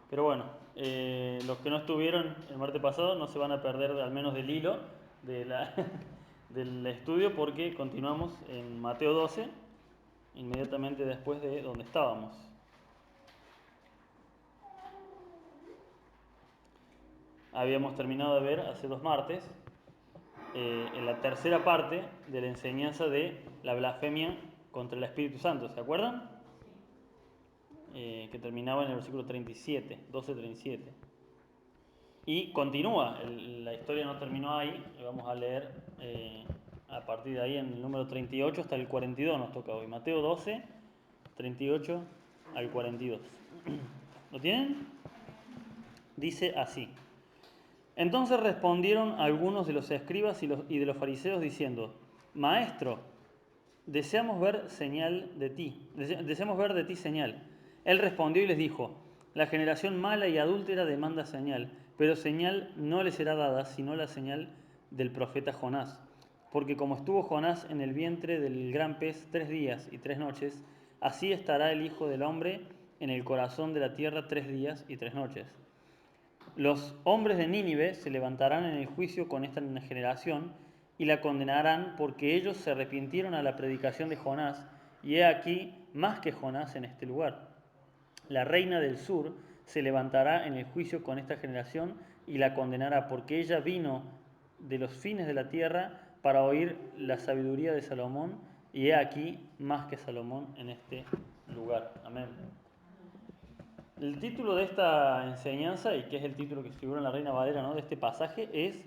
Pero bueno, los que no estuvieron el martes pasado no se van a perder al menos del hilo de del estudio porque continuamos en Mateo 12, inmediatamente después de donde estábamos. Habíamos terminado de ver hace 2 martes en la tercera parte de la enseñanza de la blasfemia contra el Espíritu Santo, ¿se acuerdan? Que terminaba en el versículo 37, 12:37. Y continúa, la historia no terminó ahí, vamos a leer a partir de ahí en el número 38 hasta el 42 nos toca hoy. Mateo 12, 38 al 42. ¿Lo tienen? Dice así. Entonces respondieron algunos de los escribas y de los fariseos diciendo, Maestro, deseamos ver señal de ti, deseamos ver de ti señal. Él respondió y les dijo, la generación mala y adúltera demanda señal, pero señal no le será dada sino la señal del profeta Jonás. Porque como estuvo Jonás en el vientre del gran pez 3 días y 3 noches, así estará el Hijo del Hombre en el corazón de la tierra 3 días y 3 noches. Los hombres de Nínive se levantarán en el juicio con esta generación y la condenarán porque ellos se arrepintieron a la predicación de Jonás, y he aquí más que Jonás en este lugar. La reina del sur se levantará en el juicio con esta generación y la condenará porque ella vino de los fines de la tierra para oír la sabiduría de Salomón, y he aquí más que Salomón en este lugar. Amén. El título de esta enseñanza, y que es el título que figura en la Reina Valera, ¿no?, de este pasaje, es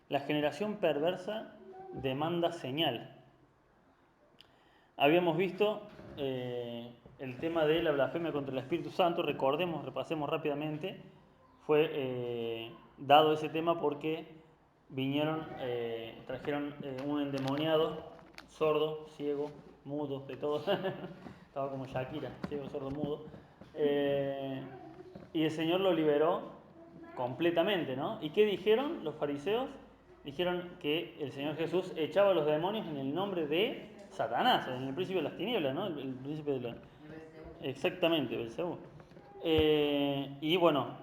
La generación perversa demanda señal. Habíamos visto el tema de la blasfemia contra el Espíritu Santo, recordemos, repasemos rápidamente, fue dado ese tema porque trajeron un endemoniado, sordo, ciego, mudo, de todo, estaba como Shakira, ciego, sordo, mudo, y el Señor lo liberó completamente, ¿no? ¿Y qué dijeron los fariseos? Dijeron que el Señor Jesús echaba a los demonios en el nombre de Satanás, en el príncipe de las tinieblas, ¿no? El príncipe de la... Exactamente, Belcebú. Y bueno,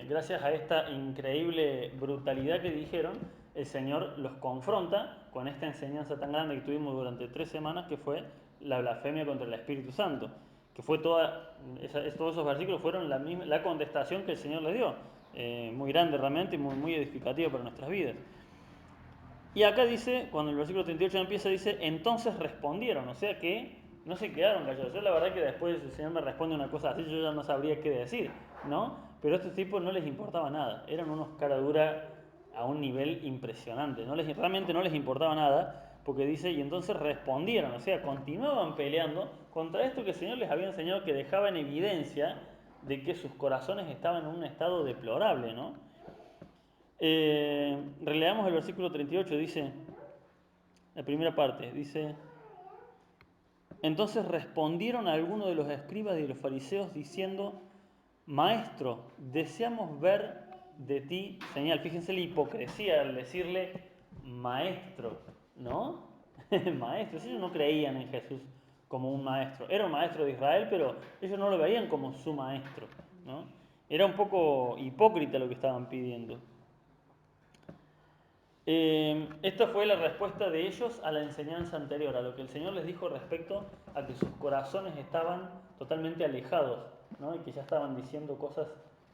gracias a esta increíble brutalidad que dijeron, el Señor los confronta con esta enseñanza tan grande que tuvimos durante 3 semanas, que fue la blasfemia contra el Espíritu Santo, que fue todos esos versículos fueron la contestación que el Señor les dio, muy grande realmente y muy, muy edificativa para nuestras vidas. Y acá dice, cuando el versículo 38 empieza, dice, entonces respondieron, o sea que no se quedaron callados. Yo la verdad que después el Señor me responde una cosa así, yo ya no sabría qué decir, ¿no? Pero a estos tipos no les importaba nada, eran unos cara dura a un nivel impresionante, realmente no les importaba nada, porque dice, y entonces respondieron, o sea, continuaban peleando contra esto que el Señor les había enseñado, que dejaba en evidencia de que sus corazones estaban en un estado deplorable, ¿no? Releamos el versículo 38, dice, la primera parte, dice, entonces respondieron a algunos de los escribas y de los fariseos diciendo, Maestro, deseamos ver de ti señal. Fíjense la hipocresía al decirle maestro, ¿no? Maestro, ellos no creían en Jesús como un maestro. Era un maestro de Israel, pero ellos no lo veían como su maestro, ¿no? Era un poco hipócrita lo que estaban pidiendo. Esta fue la respuesta de ellos a la enseñanza anterior, a lo que el Señor les dijo respecto a que sus corazones estaban totalmente alejados, ¿no? Y que ya estaban diciendo cosas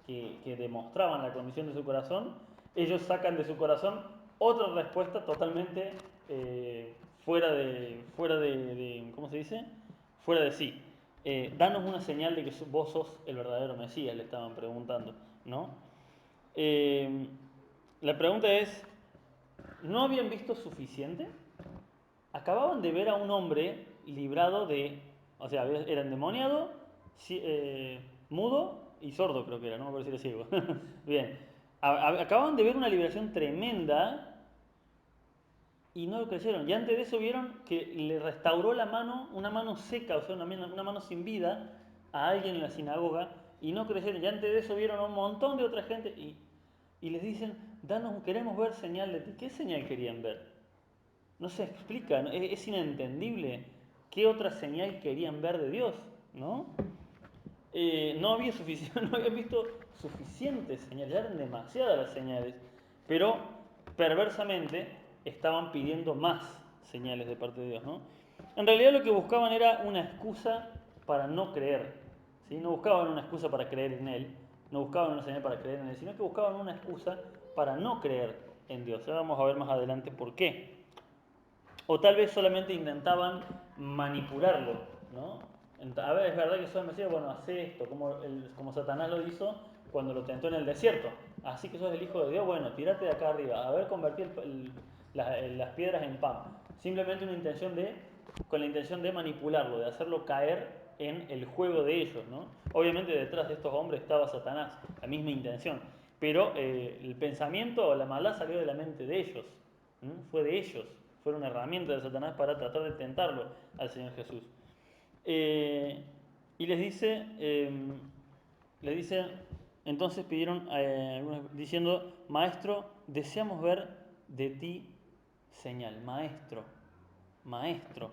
que demostraban la condición de su corazón. Ellos sacan de su corazón otra respuesta totalmente ¿cómo se dice? Fuera de sí. Danos una señal de que vos sos el verdadero Mesías, le estaban preguntando, ¿no? La pregunta es, ¿no habían visto suficiente? Acababan de ver a un hombre librado de, o sea, era endemoniado, mudo y sordo, creo que era, no me acuerdo si era ciego. Bien, acababan de ver una liberación tremenda y no lo creyeron. Y antes de eso vieron que le restauró la mano, una mano seca, o sea, una mano sin vida, a alguien en la sinagoga y no creyeron. Y antes de eso vieron a un montón de otra gente y les dicen, queremos ver señal de ti. ¿Qué señal querían ver? No se explica, es inentendible qué otra señal querían ver de Dios, ¿no? no había no habían visto suficientes señales, ya eran demasiadas las señales, pero perversamente estaban pidiendo más señales de parte de Dios, ¿no? En realidad lo que buscaban era una excusa para no creer, ¿sí? No buscaban una excusa para creer en Él, no buscaban una señal para creer en Él, sino que buscaban una excusa para no creer en Dios. Ya vamos a ver más adelante por qué. O tal vez solamente intentaban manipularlo, ¿no? A ver, es verdad que sos el Mesías, bueno, hace esto, como Satanás lo hizo cuando lo tentó en el desierto. Así que sos el Hijo de Dios, bueno, tirate de acá arriba, a ver, convertir las piedras en pan. Simplemente con la intención de manipularlo, de hacerlo caer en el juego de ellos, ¿no? Obviamente detrás de estos hombres estaba Satanás, la misma intención, pero el pensamiento o la maldad salió de la mente de ellos, fue de ellos, fue una herramienta de Satanás para tratar de tentarlo al Señor Jesús. Y les dice, entonces pidieron diciendo, Maestro, deseamos ver de ti señal, maestro, maestro.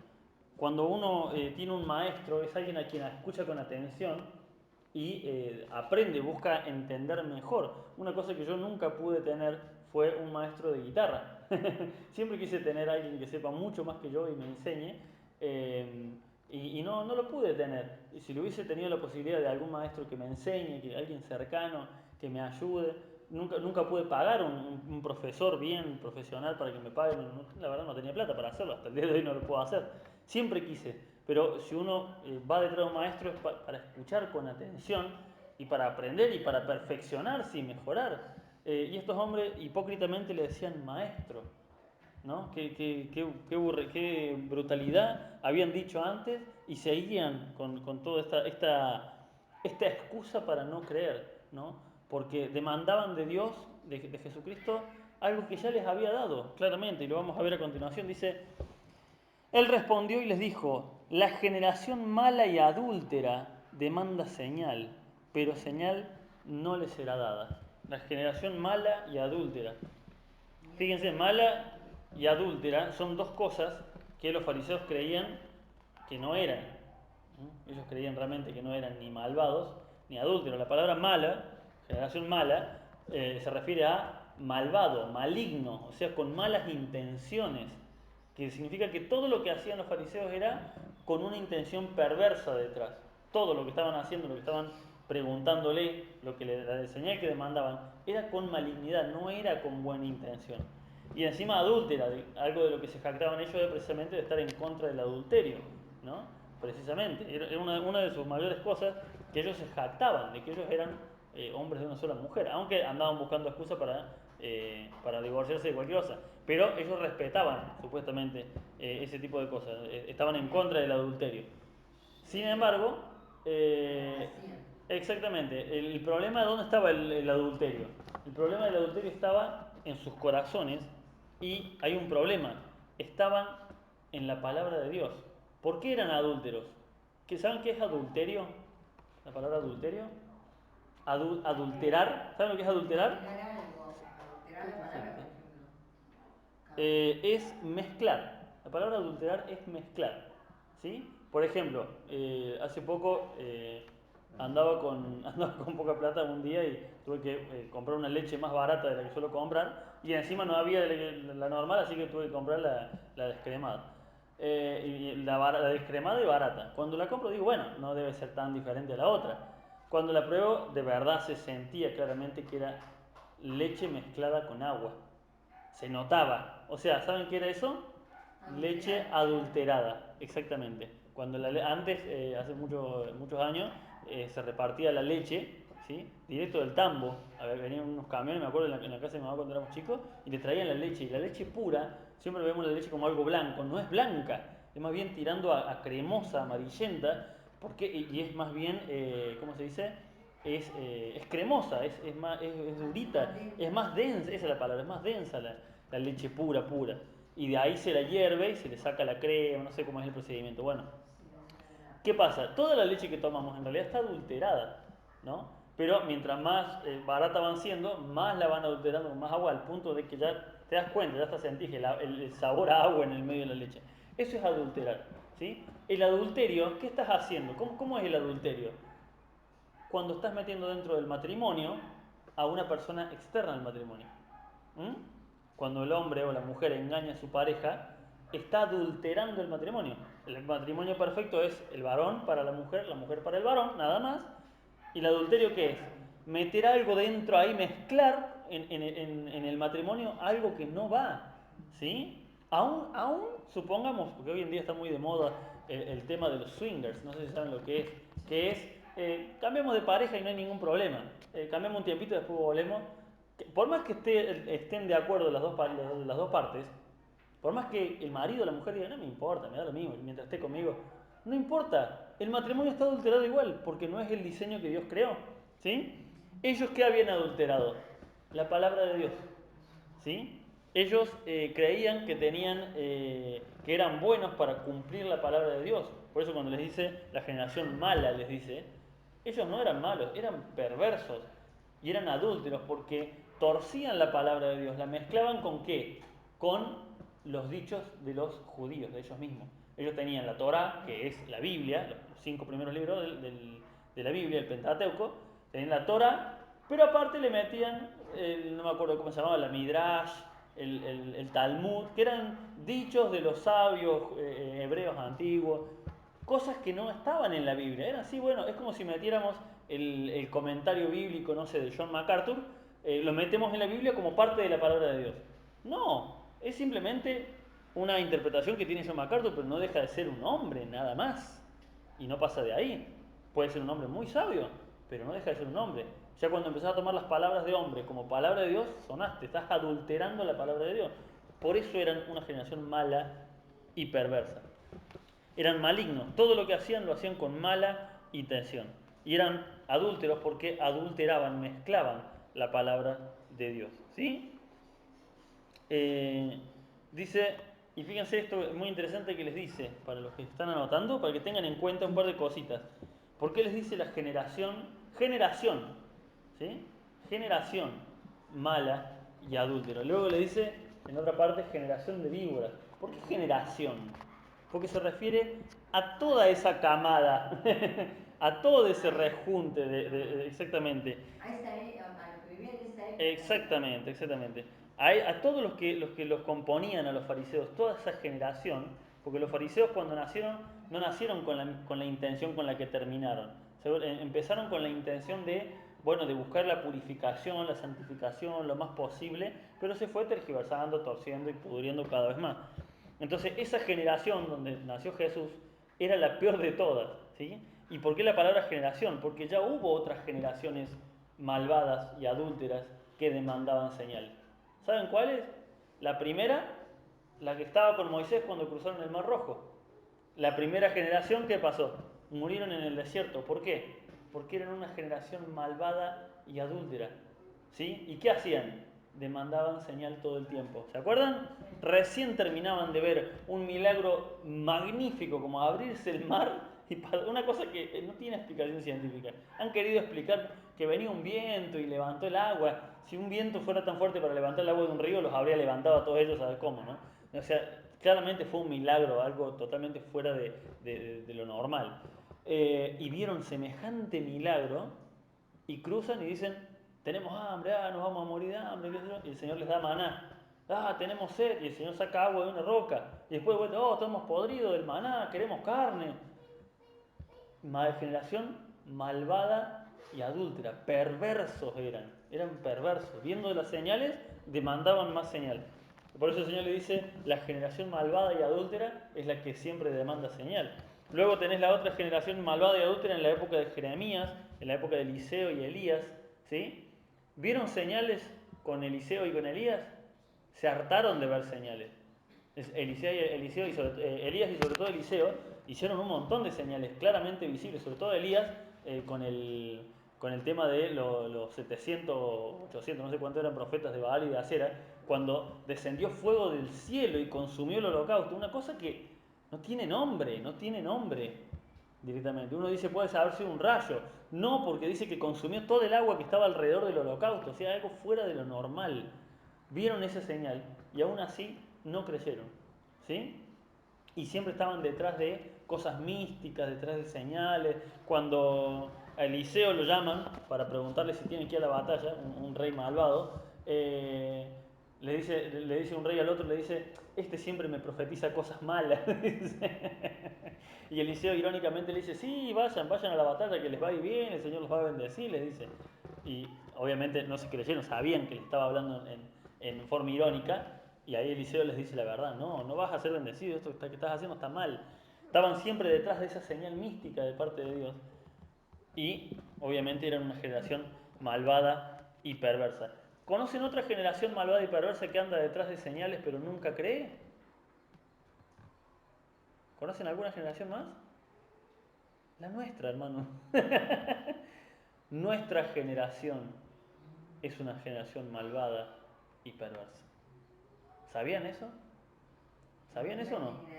Cuando uno tiene un maestro, es alguien a quien escucha con atención y aprende, busca entender mejor. Una cosa que yo nunca pude tener fue un maestro de guitarra. Siempre quise tener a alguien que sepa mucho más que yo y me enseñe, y no lo pude tener. Y si lo hubiese tenido la posibilidad de algún maestro que me enseñe, que alguien cercano, que me ayude, nunca pude pagar un profesor bien profesional para que me pague. La verdad no tenía plata para hacerlo, hasta el día de hoy no lo puedo hacer. Siempre quise, pero si uno va detrás de un maestro es para escuchar con atención y para aprender y para perfeccionarse y mejorar. Y estos hombres hipócritamente le decían maestro, ¿no? Qué brutalidad habían dicho antes y seguían con toda esta excusa para no creer, ¿no? Porque demandaban de Dios, de Jesucristo, algo que ya les había dado, claramente, y lo vamos a ver a continuación. Dice, Él respondió y les dijo, la generación mala y adúltera demanda señal, pero señal no le será dada. La generación mala y adúltera. Fíjense, mala y adúltera son dos cosas que los fariseos creían que no eran. Ellos creían realmente que no eran ni malvados ni adúlteros. La palabra mala, generación mala, se refiere a malvado, maligno, o sea, con malas intenciones, que significa que todo lo que hacían los fariseos era con una intención perversa detrás. Todo lo que estaban haciendo, lo que estaban preguntándole, la señal que demandaban, era con malignidad, no era con buena intención. Y encima adúltera, algo de lo que se jactaban ellos era precisamente de estar en contra del adulterio, ¿no? Precisamente, era una de sus mayores cosas, que ellos se jactaban de que ellos eran hombres de una sola mujer, aunque andaban buscando excusas para divorciarse de cualquier cosa. Pero ellos respetaban supuestamente ese tipo de cosas, estaban en contra del adulterio. Sin embargo, exactamente, el problema, ¿dónde estaba el adulterio? El problema del adulterio estaba en sus corazones y hay un problema, estaban en la palabra de Dios. ¿Por qué eran adúlteros? ¿Saben qué es adulterio? La palabra adulterio. Adulterar, ¿saben lo que es adulterar? Adulterar la palabra, por ejemplo. Es mezclar. La palabra adulterar es mezclar. ¿Sí? Por ejemplo, hace poco andaba con poca plata un día y tuve que comprar una leche más barata de la que suelo comprar y encima no había la normal, así que tuve que comprar la descremada. Y la descremada y barata. Cuando la compro digo, bueno, no debe ser tan diferente a la otra. Cuando la pruebo, de verdad se sentía claramente que era leche mezclada con agua. Se notaba. O sea, ¿saben qué era eso? Leche adulterada, exactamente. Antes, hace muchos años, se repartía la leche, ¿sí? Directo del tambo. A ver, venían unos camiones, me acuerdo en la casa de mi mamá cuando éramos chicos, y le traían la leche. Y la leche pura, siempre vemos la leche como algo blanco, no es blanca, es más bien tirando a cremosa, amarillenta, y es más bien, ¿cómo se dice? Es cremosa, es durita, es más densa, esa es la palabra, es más densa la leche pura, pura. Y de ahí se la hierve y se le saca la crema, no sé cómo es el procedimiento. Bueno, ¿qué pasa? Toda la leche que tomamos en realidad está adulterada, ¿no? Pero mientras más barata van siendo, más la van adulterando con más agua, al punto de que ya te das cuenta, ya hasta sentís el sabor a agua en el medio de la leche. Eso es adulterar, ¿sí? El adulterio, ¿qué estás haciendo? ¿Cómo es el adulterio? cuando estás metiendo dentro del matrimonio a una persona externa al matrimonio. ¿Mm? Cuando el hombre o la mujer engaña a su pareja, está adulterando el matrimonio. El matrimonio perfecto es el varón para la mujer para el varón, nada más. ¿Y el adulterio qué es? Meter algo dentro ahí, mezclar en el matrimonio algo que no va. ¿Sí? Aún supongamos, porque hoy en día está muy de moda el tema de los swingers, no sé si saben lo que es, cambiamos de pareja y no hay ningún problema. Cambiamos un tiempito y después volvemos. Por más que estén de acuerdo las dos partes, por más que el marido o la mujer diga, no me importa, me da lo mismo, mientras esté conmigo, no importa, el matrimonio está adulterado igual, porque no es el diseño que Dios creó. ¿Sí? ¿Ellos qué habían adulterado? La palabra de Dios. ¿Sí? Ellos creían que que eran buenos para cumplir la palabra de Dios. Por eso cuando les dice la generación mala, les dice, ellos no eran malos, eran perversos y eran adúlteros porque torcían la palabra de Dios, la mezclaban con ¿qué? Con los dichos de los judíos, de ellos mismos. Ellos tenían la Torá, que es la Biblia, los 5 primeros libros de la Biblia, el Pentateuco, tenían la Torá, pero aparte le metían, no me acuerdo cómo se llamaba, la Midrash, el Talmud, que eran dichos de los sabios hebreos antiguos, cosas que no estaban en la Biblia. Era así, bueno, es como si metiéramos el comentario bíblico, no sé, de John MacArthur, lo metemos en la Biblia como parte de la palabra de Dios. No, es simplemente una interpretación que tiene John MacArthur, pero no deja de ser un hombre, nada más. Y no pasa de ahí. Puede ser un hombre muy sabio, pero no deja de ser un hombre. Ya cuando empezás a tomar las palabras de hombre como palabra de Dios, sonaste, estás adulterando la palabra de Dios. Por eso eran una generación mala y perversa. Eran malignos, todo lo que hacían lo hacían con mala intención. Y eran adúlteros porque adulteraban, mezclaban la palabra de Dios. ¿Sí? Dice, y fíjense esto es muy interesante que les dice, para los que están anotando, para que tengan en cuenta un par de cositas. ¿Por qué les dice la generación, ¿sí? Generación mala y adúltero? Luego le dice, en otra parte, generación de víboras. ¿Por qué generación? Porque se refiere a toda esa camada, a todo ese rejunte, exactamente. A los que vivían en esa época. Exactamente, exactamente. A todos los que los componían a los fariseos, toda esa generación, porque los fariseos cuando nacieron, no nacieron con la intención con la que terminaron. Empezaron con la intención de buscar la purificación, la santificación, lo más posible, pero se fue tergiversando, torciendo y pudriendo cada vez más. Entonces, esa generación donde nació Jesús era la peor de todas, ¿sí? ¿Y por qué la palabra generación? Porque ya hubo otras generaciones malvadas y adúlteras que demandaban señal. ¿Saben cuáles? La primera, la que estaba con Moisés cuando cruzaron el Mar Rojo. La primera generación, ¿qué pasó? Murieron en el desierto. ¿Por qué? Porque eran una generación malvada y adúltera. ¿Sí? ¿Y qué hacían? Demandaban señal todo el tiempo. ¿Se acuerdan? Recién terminaban de ver un milagro magnífico como abrirse el mar y una cosa que no tiene explicación científica. Han querido explicar que venía un viento y levantó el agua. Si un viento fuera tan fuerte para levantar el agua de un río, los habría levantado a todos ellos, a ver cómo, ¿no? O sea, claramente fue un milagro, algo totalmente fuera de lo normal. Y vieron semejante milagro y cruzan y dicen, tenemos hambre, nos vamos a morir de hambre, y el Señor les da maná. Tenemos sed, y el Señor saca agua de una roca. Y después, estamos podridos del maná, queremos carne. Generación malvada y adúltera, perversos eran perversos. Viendo las señales, demandaban más señal. Por eso el Señor le dice, la generación malvada y adúltera es la que siempre demanda señal. Luego tenés la otra generación malvada y adúltera en la época de Jeremías, en la época de Eliseo y Elías, ¿sí? ¿Vieron señales con Eliseo y con Elías? Se hartaron de ver señales. Elías y sobre todo Eliseo hicieron un montón de señales claramente visibles, sobre todo Elías con el tema de los 700, 800, no sé cuántos eran profetas de Baal y de Acera, cuando descendió fuego del cielo y consumió el holocausto, una cosa que no tiene nombre directamente. Uno dice puede haber sido un rayo, no, porque dice que consumió todo el agua que estaba alrededor del holocausto, o sea, algo fuera de lo normal. Vieron esa señal y aún así no creyeron, ¿sí? Y siempre estaban detrás de cosas místicas, detrás de señales. Cuando A Eliseo lo llaman para preguntarle si tiene que ir a la batalla, un rey malvado. Le dice un rey al otro, le dice, este siempre me profetiza cosas malas. Y Eliseo irónicamente le dice, sí, vayan a la batalla, que les va a ir bien, el Señor los va a bendecir, les dice. Y obviamente no se creyeron, sabían que le estaba hablando en forma irónica, y ahí Eliseo les dice la verdad, no vas a ser bendecido, esto que estás haciendo está mal. Estaban siempre detrás de esa señal mística de parte de Dios. Y obviamente eran una generación malvada y perversa. ¿Conocen otra generación malvada y perversa que anda detrás de señales pero nunca cree? ¿Conocen alguna generación más? La nuestra, hermano. Nuestra generación es una generación malvada y perversa. ¿Sabían eso? ¿Sabían eso o no?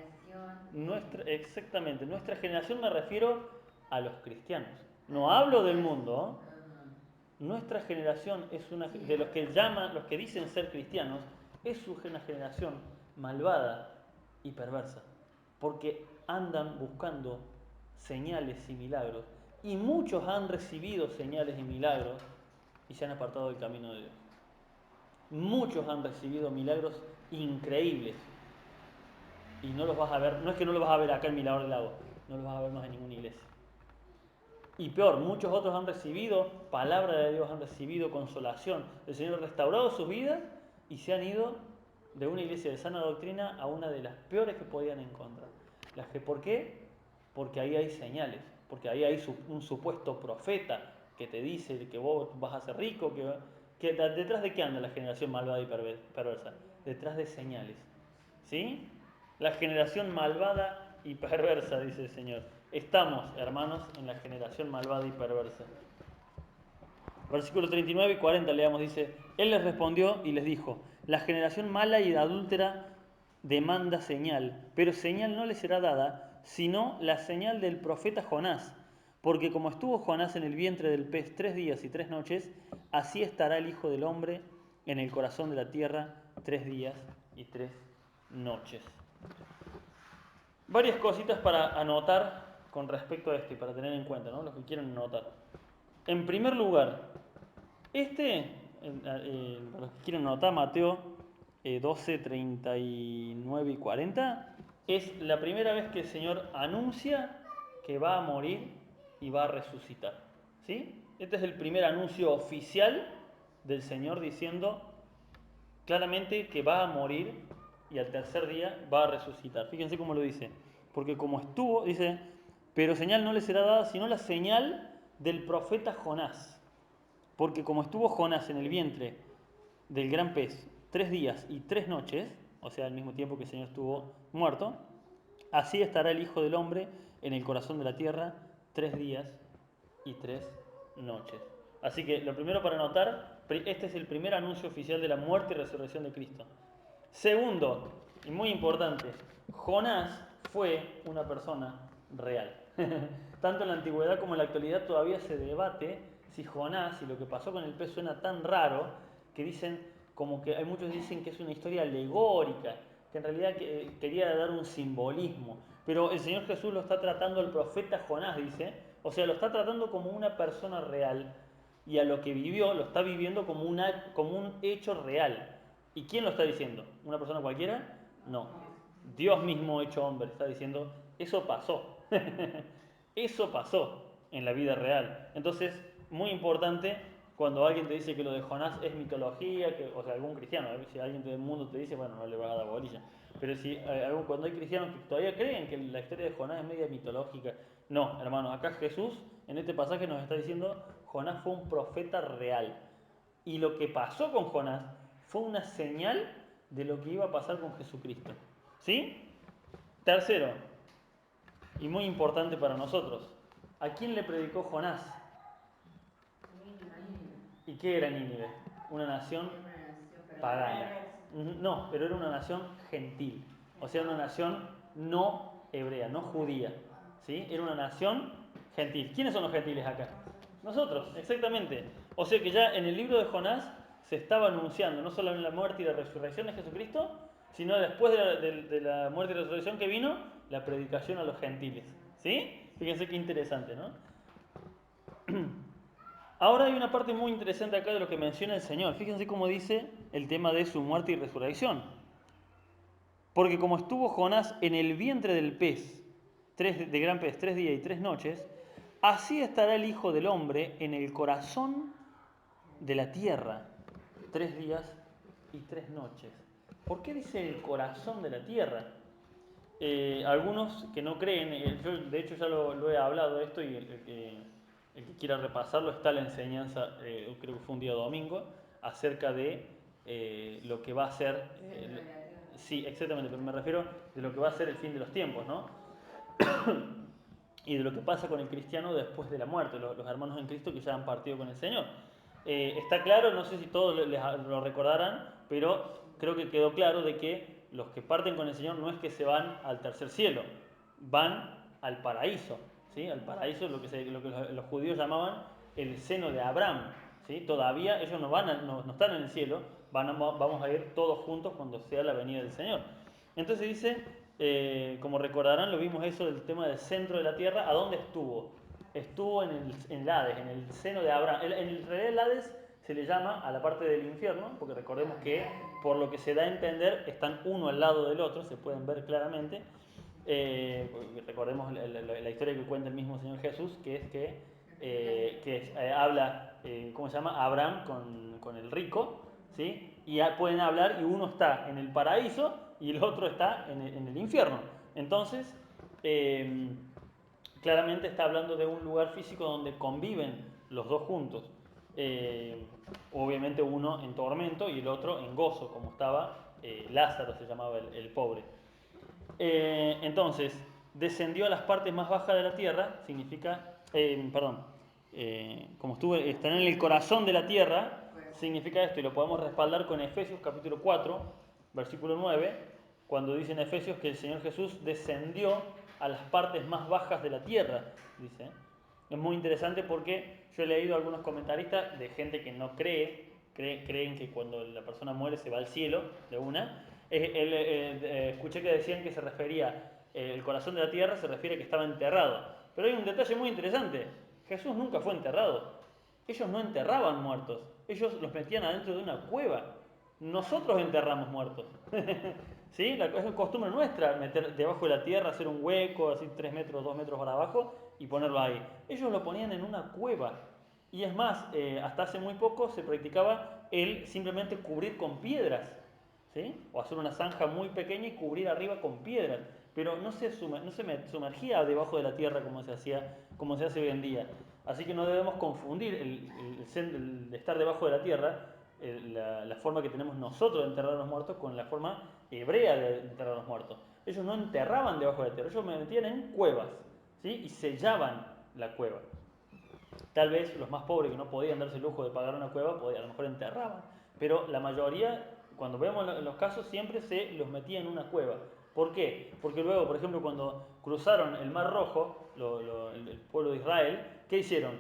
Exactamente, nuestra generación me refiero a los cristianos. No hablo del mundo. Nuestra generación es una de los que llaman, los que dicen ser cristianos, es una generación malvada y perversa, porque andan buscando señales y milagros, y muchos han recibido señales y milagros y se han apartado del camino de Dios. Muchos han recibido milagros increíbles y no los vas a ver, no es que no los vas a ver acá en Mirador del Lago, no los vas a ver más en ninguna iglesia. Y peor, muchos otros han recibido palabra de Dios, han recibido consolación. El Señor ha restaurado sus vidas y se han ido de una iglesia de sana doctrina a una de las peores que podían encontrar. ¿Por qué? Porque ahí hay señales, porque ahí hay un supuesto profeta que te dice que vos vas a ser rico, que detrás de qué anda la generación malvada y perversa, detrás de señales. ¿Sí? La generación malvada y perversa, dice el Señor. Estamos, hermanos, en la generación malvada y perversa. Versículos 39 y 40 leamos, dice, Él les respondió y les dijo, la generación mala y adúltera demanda señal, pero señal no le será dada, sino la señal del profeta Jonás. Porque como estuvo Jonás en el vientre del pez 3 días y 3 noches, así estará el Hijo del Hombre en el corazón de la tierra 3 días y 3 noches. Varias cositas para anotar con respecto a esto y para tener en cuenta, ¿no? Los que quieran anotar. En primer lugar, para los que quieran anotar, Mateo 12, 39 y 40, es la primera vez que el Señor anuncia que va a morir y va a resucitar. ¿Sí? Este es el primer anuncio oficial del Señor diciendo claramente que va a morir y al tercer día va a resucitar. Fíjense cómo lo dice. Porque como estuvo, dice, pero señal no le será dada sino la señal del profeta Jonás. Porque como estuvo Jonás en el vientre del gran pez 3 días y 3 noches, o sea, al mismo tiempo que el Señor estuvo muerto, así estará el Hijo del Hombre en el corazón de la tierra 3 días y 3 noches. Así que lo primero para notar, este es el primer anuncio oficial de la muerte y resurrección de Cristo. Segundo, y muy importante, Jonás fue una persona real. Tanto en la antigüedad como en la actualidad todavía se debate si Jonás y lo que pasó con el pez suena tan raro que dicen, como que hay muchos dicen que es una historia alegórica, que en realidad quería dar un simbolismo. Pero el Señor Jesús lo está tratando el profeta Jonás, dice, o sea, lo está tratando como una persona real y a lo que vivió lo está viviendo como un hecho real. ¿Y quién lo está diciendo? ¿Una persona cualquiera? No. Dios mismo hecho hombre está diciendo, eso pasó. Eso pasó en la vida real. Entonces, muy importante cuando alguien te dice que lo de Jonás es mitología, o sea, algún cristiano, si alguien del mundo te dice, bueno, no le vas a dar bolilla. Pero si cuando hay cristianos que todavía creen que la historia de Jonás es media mitológica, no, hermanos, acá Jesús en este pasaje nos está diciendo, Jonás fue un profeta real. Y lo que pasó con Jonás fue una señal de lo que iba a pasar con Jesucristo. ¿Sí? Tercero, y muy importante para nosotros, ¿a quién le predicó Jonás? ¿Y qué era Nínive? Una nación pagana. No, pero era una nación gentil. O sea, una nación no hebrea, no judía. ¿Sí? Era una nación gentil. ¿Quiénes son los gentiles acá? Nosotros, exactamente. O sea que ya en el libro de Jonás se estaba anunciando no solo la muerte y la resurrección de Jesucristo, sino después de la muerte y resurrección que vino, la predicación a los gentiles. ¿Sí? Fíjense qué interesante, ¿no? Ahora hay una parte muy interesante acá de lo que menciona el Señor. Fíjense cómo dice el tema de su muerte y resurrección. Porque como estuvo Jonás en el vientre del pez, de gran pez, 3 días y 3 noches, así estará el Hijo del Hombre en el corazón de la tierra, 3 días y 3 noches. ¿Por qué dice el corazón de la tierra? Algunos que no creen, yo de hecho ya lo he hablado esto, y el que quiera repasarlo está la enseñanza, creo que fue un día domingo, acerca de lo que va a ser, sí, exactamente, pero me refiero de lo que va a ser el fin de los tiempos, ¿no? Y de lo que pasa con el cristiano después de la muerte, los hermanos en Cristo que ya han partido con el Señor. Está claro, no sé si todos lo recordarán, pero creo que quedó claro de que los que parten con el Señor no es que se van al tercer cielo, van al paraíso, ¿sí? Al paraíso, lo que los judíos llamaban el seno de Abraham, ¿sí? Todavía ellos no están en el cielo, vamos a ir todos juntos cuando sea la venida del Señor. Entonces dice, como recordarán, lo vimos eso del tema del centro de la tierra. ¿A dónde estuvo? Estuvo en el Hades, en el seno de Abraham. En realidad el Hades se le llama a la parte del infierno, porque recordemos que por lo que se da a entender están uno al lado del otro, se pueden ver claramente. Recordemos la historia que cuenta el mismo Señor Jesús, que es que habla, ¿cómo se llama? Abraham con el rico, ¿sí? Y pueden hablar y uno está en el paraíso y el otro está en el infierno. Entonces, claramente está hablando de un lugar físico donde conviven los dos juntos. Obviamente uno en tormento y el otro en gozo, como estaba Lázaro, se llamaba el pobre. Entonces, descendió a las partes más bajas de la tierra, significa, como están en el corazón de la tierra, significa esto, y lo podemos respaldar con Efesios capítulo 4, versículo 9, cuando dice en Efesios que el Señor Jesús descendió a las partes más bajas de la tierra, dice. Es muy interesante porque yo he leído a algunos comentaristas de gente que no creen que cuando la persona muere se va al cielo de una. Escuché que decían que se refería, el corazón de la tierra se refiere a que estaba enterrado. Pero hay un detalle muy interesante, Jesús nunca fue enterrado. Ellos no enterraban muertos, ellos los metían adentro de una cueva. Nosotros enterramos muertos. ¿Sí? Es costumbre nuestra meter debajo de la tierra, hacer un hueco, así 3 metros, 2 metros para abajo y ponerlo ahí. Ellos lo ponían en una cueva. Y es más, hasta hace muy poco se practicaba el simplemente cubrir con piedras, ¿sí? O hacer una zanja muy pequeña y cubrir arriba con piedras. Pero no se sumergía debajo de la tierra como se hace hoy en día. Así que no debemos confundir el estar debajo de la tierra, la forma que tenemos nosotros de enterrar a los muertos, con la forma hebrea de enterrar a los muertos. Ellos no enterraban debajo de la tierra, ellos metían en cuevas, ¿sí? Y sellaban la cueva. Tal vez los más pobres que no podían darse el lujo de pagar una cueva, a lo mejor enterraban. Pero la mayoría, cuando vemos los casos, siempre se los metía en una cueva. ¿Por qué? Porque luego, por ejemplo, cuando cruzaron el Mar Rojo, el pueblo de Israel, ¿qué hicieron?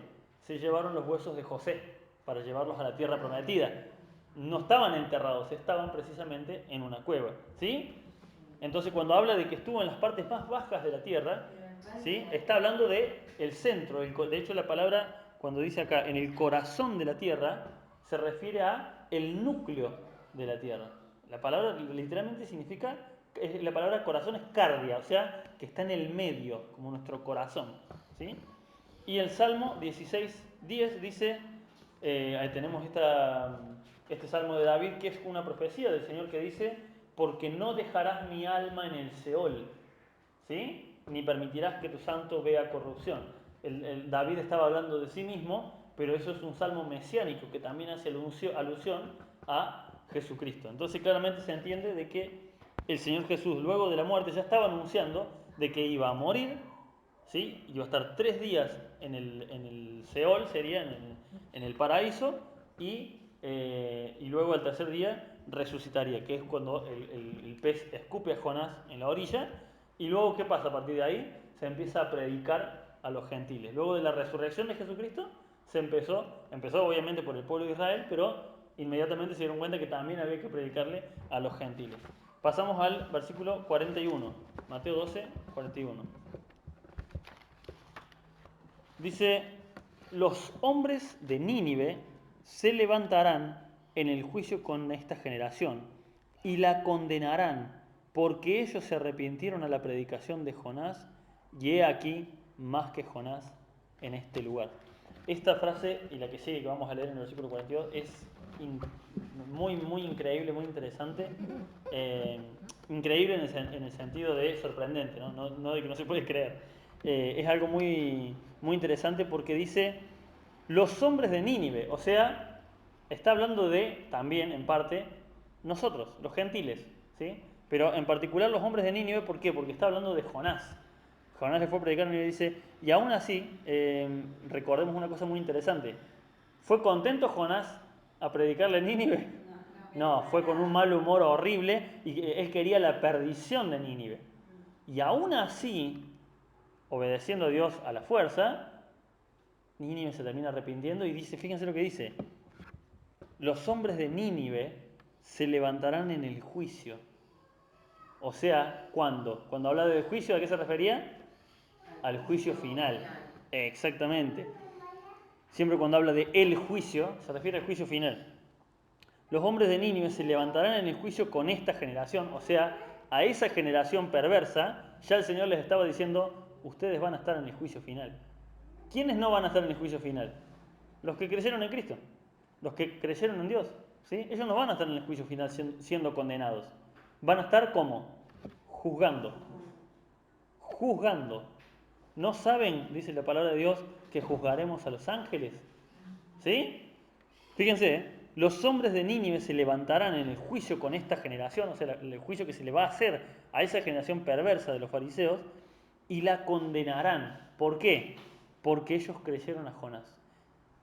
Se llevaron los huesos de José para llevarlos a la tierra prometida. No estaban enterrados, estaban precisamente en una cueva. ¿Sí? Entonces, cuando habla de que estuvo en las partes más bajas de la tierra, ¿sí? Está hablando de el centro. De hecho, la palabra, cuando dice acá, en el corazón de la tierra, se refiere a el núcleo de la tierra. La palabra literalmente significa, la palabra corazón es cardia, o sea, que está en el medio, como nuestro corazón, ¿sí? Y el Salmo 16:10 dice, ahí tenemos este Salmo de David, que es una profecía del Señor que dice, porque no dejarás mi alma en el Seol, ¿sí? Ni permitirás que tu santo vea corrupción. David estaba hablando de sí mismo, pero eso es un salmo mesiánico que también hace alusión a Jesucristo. Entonces claramente se entiende de que el Señor Jesús, luego de la muerte, ya estaba anunciando de que iba a morir, ¿sí? Iba a estar 3 días en el Seol, sería en el paraíso, y luego al tercer día resucitaría, que es cuando el pez escupe a Jonás en la orilla. Y luego, ¿qué pasa a partir de ahí? Se empieza a predicar a los gentiles. Luego de la resurrección de Jesucristo, empezó obviamente por el pueblo de Israel, pero inmediatamente se dieron cuenta que también había que predicarle a los gentiles. Pasamos al versículo 41, Mateo 12, 41. Dice, los hombres de Nínive se levantarán en el juicio con esta generación y la condenarán, porque ellos se arrepintieron a la predicación de Jonás, y he aquí más que Jonás en este lugar. Esta frase y la que sigue, que vamos a leer en el versículo 42, es muy, muy increíble, muy interesante. Increíble en el sentido de sorprendente, ¿no? No de que no se puede creer. Es algo muy, muy interesante porque dice los hombres de Nínive, o sea, está hablando de, también en parte, nosotros, los gentiles, ¿sí? Pero en particular los hombres de Nínive, ¿por qué? Porque está hablando de Jonás. Jonás le fue a predicar y le dice, y aún así, recordemos una cosa muy interesante. ¿Fue contento Jonás a predicarle en Nínive? No, fue con un mal humor horrible y él quería la perdición de Nínive. Y aún así, obedeciendo a Dios a la fuerza, Nínive se termina arrepintiendo y dice, fíjense lo que dice, los hombres de Nínive se levantarán en el juicio. O sea, ¿cuándo? Cuando habla del juicio, ¿a qué se refería? Al juicio final. Exactamente. Siempre cuando habla de el juicio, se refiere al juicio final. Los hombres de Nínive se levantarán en el juicio con esta generación, o sea, a esa generación perversa, ya el Señor les estaba diciendo, ustedes van a estar en el juicio final. ¿Quiénes no van a estar en el juicio final? Los que creyeron en Cristo, los que creyeron en Dios. ¿Sí? Ellos no van a estar en el juicio final siendo condenados. Van a estar como juzgando. Juzgando. ¿No saben, dice la palabra de Dios, que juzgaremos a los ángeles? ¿Sí? Fíjense, los hombres de Nínive se levantarán en el juicio con esta generación, o sea, el juicio que se le va a hacer a esa generación perversa de los fariseos, y la condenarán. ¿Por qué? Porque ellos creyeron a Jonás.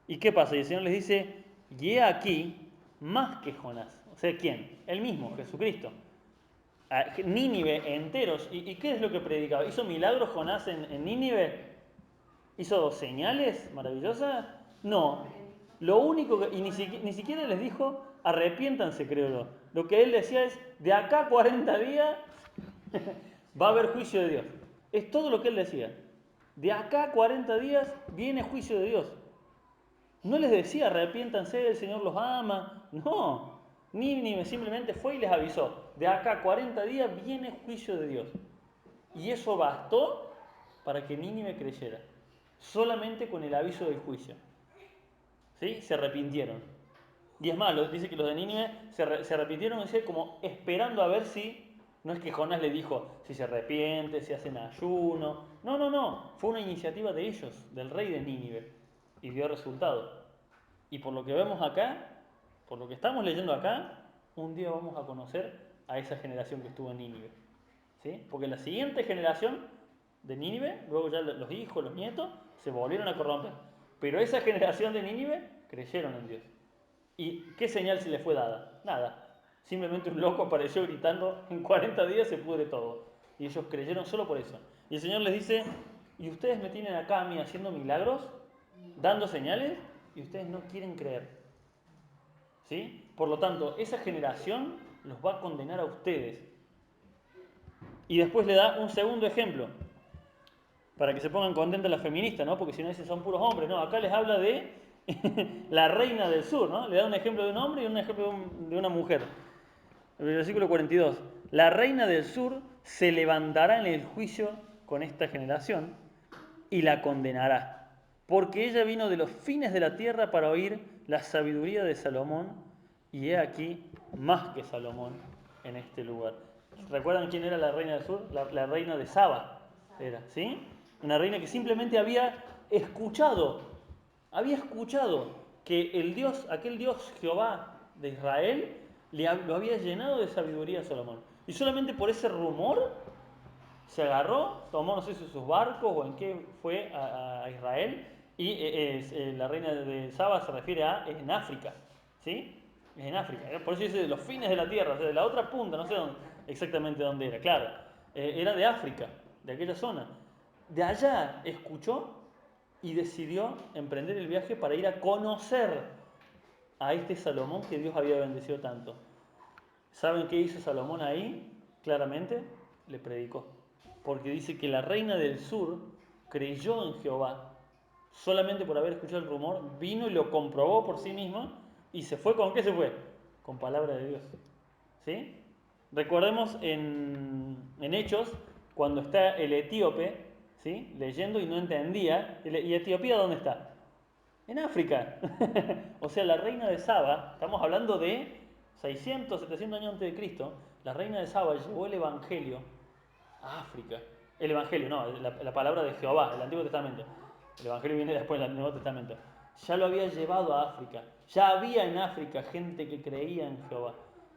¿Y qué pasa? Y el Señor les dice, y he aquí más que Jonás. O sea, ¿quién? Él mismo, Jesucristo. A Nínive enteros. ¿Y qué es lo que predicaba? ¿Hizo milagros Jonás en Nínive? ¿Hizo señales maravillosas? No. Lo único que, y ni siquiera les dijo, arrepiéntanse, creo yo. Lo que él decía es, de acá a 40 días va a haber juicio de Dios. Es todo lo que él decía. De acá a 40 días viene juicio de Dios. No les decía, arrepiéntanse, el Señor los ama. No. Nínive simplemente fue y les avisó, de acá a 40 días viene juicio de Dios. Y eso bastó para que Nínive creyera. Solamente con el aviso del juicio. ¿Sí? Se arrepintieron. Y es más, dice que los de Nínive se arrepintieron, dice, como esperando a ver si, no es que Jonás le dijo, si se arrepiente, si hacen ayuno. No, no, no. Fue una iniciativa de ellos, del rey de Nínive. Y dio resultado. Y por lo que vemos acá, por lo que estamos leyendo acá, un día vamos a conocer a esa generación que estuvo en Nínive. ¿Sí? Porque la siguiente generación de Nínive, luego ya los hijos, los nietos, se volvieron a corromper. Pero esa generación de Nínive creyeron en Dios. ¿Y qué señal se les fue dada? Nada. Simplemente un loco apareció gritando, en 40 días se pudre todo. Y ellos creyeron solo por eso. Y el Señor les dice, ¿y ustedes me tienen acá a mí haciendo milagros? ¿Dando señales? Y ustedes no quieren creer. ¿Sí? Por lo tanto, esa generación los va a condenar a ustedes. Y después le da un segundo ejemplo, para que se pongan contentas las feministas, ¿no? Porque si no dicen son puros hombres, no, acá les habla de la reina del sur, ¿no? Le da un ejemplo de un hombre y un ejemplo de una mujer. El versículo 42. La reina del sur se levantará en el juicio con esta generación y la condenará, porque ella vino de los fines de la tierra para oír la sabiduría de Salomón, y he aquí más que Salomón en este lugar. ¿Recuerdan quién era la reina del sur? La reina de Saba era, ¿sí? Una reina que simplemente había escuchado que el Dios, aquel Dios Jehová de Israel, lo había llenado de sabiduría a Salomón. Y solamente por ese rumor se agarró, tomó, no sé si sus barcos o en qué fue a Israel, y la reina de Saba se refiere a, es en África, ¿sí? Es en África, por eso dice de los fines de la tierra, o sea, de la otra punta, no sé exactamente dónde era, claro, era de África, de aquella zona. De allá escuchó y decidió emprender el viaje para ir a conocer a este Salomón que Dios había bendecido tanto. ¿Saben qué hizo Salomón ahí? Claramente le predicó. Porque dice que la reina del sur creyó en Jehová solamente por haber escuchado el rumor, vino y lo comprobó por sí mismo y se fue. ¿Con qué se fue? Con palabra de Dios. ¿Sí? Recordemos en Hechos, cuando está el etíope, ¿sí?, leyendo y no entendía. ¿Y Etiopía dónde está? En África. O sea, la reina de Saba, estamos hablando de 600, 700 años antes de Cristo, la reina de Saba llevó el Evangelio a África. El Evangelio, no, la palabra de Jehová, el Antiguo Testamento. El Evangelio viene después del Nuevo Testamento. Ya lo había llevado a África. Ya había en África gente que creía en Jehová.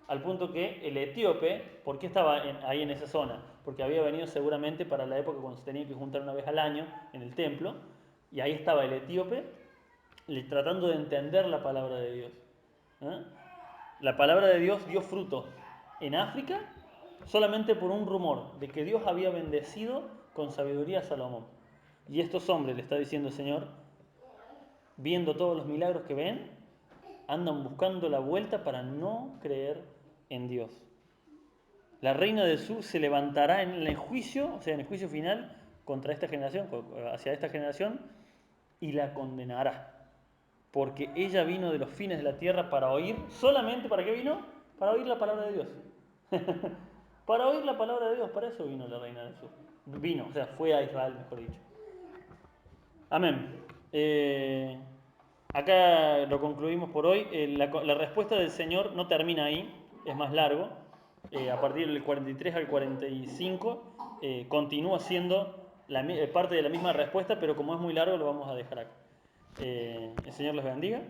Al punto que el etíope, ¿por qué estaba ahí en esa zona? Porque había venido seguramente para la época cuando se tenía que juntar una vez al año en el templo. Y ahí estaba el etíope tratando de entender la palabra de Dios. ¿Eh? La palabra de Dios dio fruto en África solamente por un rumor de que Dios había bendecido con sabiduría a Salomón. Y estos hombres, le está diciendo el Señor, viendo todos los milagros que ven, andan buscando la vuelta para no creer en Dios. La reina del sur se levantará en el juicio, o sea, en el juicio final contra esta generación, hacia esta generación, y la condenará. Porque ella vino de los fines de la tierra para oír, solamente ¿para qué vino? Para oír la palabra de Dios. Para oír la palabra de Dios, para eso vino la reina del sur. Vino, o sea, fue a Israel, mejor dicho. Amén. Acá lo concluimos por hoy. La respuesta del Señor no termina ahí, es más largo. A partir del 43 al 45 continúa siendo parte de la misma respuesta, pero como es muy largo lo vamos a dejar acá. El Señor les bendiga.